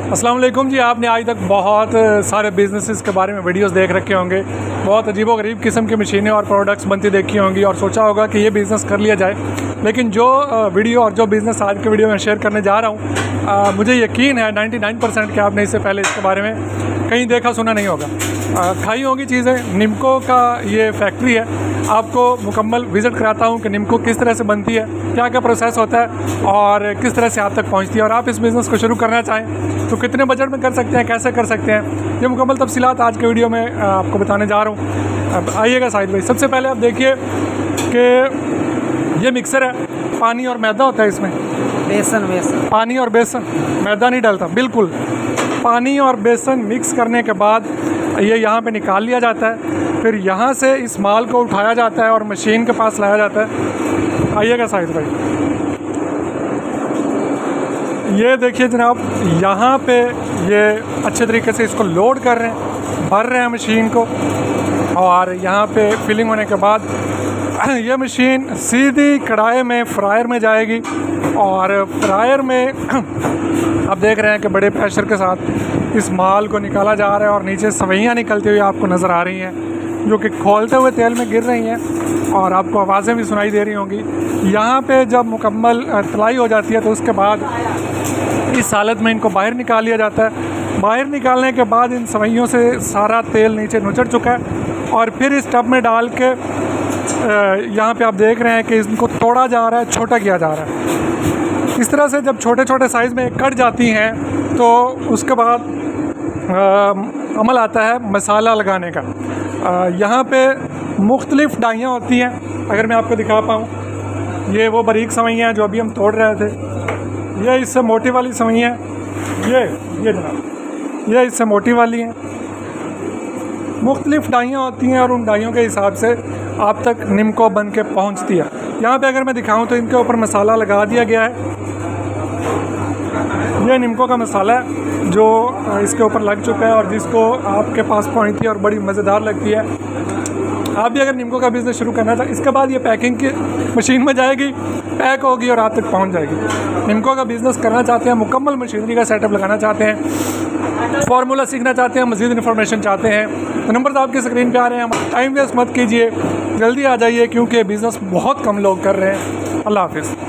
अस्सलाम वालेकुम जी। आपने आज तक बहुत सारे बिज़नेसेस के बारे में वीडियोस देख रखे होंगे, बहुत अजीबोगरीब किस्म की मशीनें और प्रोडक्ट्स बनती देखी होंगी और सोचा होगा कि ये बिज़नेस कर लिया जाए। लेकिन जो वीडियो और जो बिज़नेस आज के वीडियो में शेयर करने जा रहा हूँ, मुझे यकीन है 99% कि आपने इससे पहले इसके बारे में कहीं देखा सुना नहीं होगा। खाई होंगी चीज़ें। निम्को का ये फैक्ट्री है। आपको मुकम्मल विज़िट कराता हूँ कि निम्को किस तरह से बनती है, क्या क्या प्रोसेस होता है और किस तरह से आप तक पहुँचती है। और आप इस बिज़नेस को शुरू करना चाहें तो कितने बजट में कर सकते हैं, कैसे कर सकते हैं, ये मुकम्मल तफसीलात आज के वीडियो में आपको बताने जा रहा हूँ। अब आइएगा साहिद भाई। सबसे पहले आप देखिए कि ये मिक्सर है, पानी और मैदा होता है इसमें। बेसन पानी और बेसन, मैदा नहीं डलता, बिल्कुल। पानी और बेसन मिक्स करने के बाद ये यहाँ पे निकाल लिया जाता है, फिर यहाँ से इस माल को उठाया जाता है और मशीन के पास लाया जाता है। आइएगा साहिद भाई। ये देखिए जनाब, यहाँ पे ये अच्छे तरीके से इसको लोड कर रहे हैं, भर रहे हैं मशीन को। और यहाँ पे फिलिंग होने के बाद ये मशीन सीधी कढ़ाई में फ्रायर में जाएगी और फ्रायर में आप देख रहे हैं कि बड़े प्रेशर के साथ इस माल को निकाला जा रहा है और नीचे सवैयाँ निकलती हुई आपको नज़र आ रही हैं, जो कि खोलते हुए तेल में गिर रही हैं और आपको आवाज़ें भी सुनाई दे रही होंगी। यहाँ पे जब मुकम्मल तलाई हो जाती है तो उसके बाद इस हालत में इनको बाहर निकाल लिया जाता है। बाहर निकालने के बाद इन सवैयों से सारा तेल नीचे नुचड़ चुका है और फिर इस टब में डाल के यहाँ पे आप देख रहे हैं कि इनको तोड़ा जा रहा है, छोटा किया जा रहा है। इस तरह से जब छोटे छोटे साइज़ में कट जाती हैं तो उसके बाद अमल आता है मसाला लगाने का। यहाँ पे मुख्तलिफ़ डाइयाँ होती हैं। अगर मैं आपको दिखा पाऊँ, ये वो बारीक सवैयाँ हैं जो अभी हम तोड़ रहे थे। ये इससे मोटी वाली सवैयाँ हैं, ये जनाब, ये इससे मोटी वाली हैं। मुख्तलिफ़ डाइयाँ होती हैं और उन डाइयों के हिसाब से आप तक निम्को बन के पहुँचती है। यहाँ पे अगर मैं दिखाऊँ तो इनके ऊपर मसाला लगा दिया गया है। ये निम्को का मसाला है जो इसके ऊपर लग चुका है और जिसको आपके पास पहुँचती है और बड़ी मज़ेदार लगती है। आप भी अगर निम्को का बिज़नेस शुरू करना था, इसके बाद ये पैकिंग की मशीन में जाएगी, पैक होगी और आप तक पहुंच जाएगी। निम्को का बिज़नेस करना चाहते हैं, मुकम्मल मशीनरी का सेटअप लगाना चाहते हैं, फार्मूला सीखना चाहते हैं, मज़ीद इन्फॉर्मेशन चाहते हैं तो नंबर तो आपकी स्क्रीन पे आ रहे हैं। टाइम वेस्ट मत कीजिए, जल्दी आ जाइए क्योंकि बिज़नेस बहुत कम लोग कर रहे हैं। अल्लाह हाफ़िज़।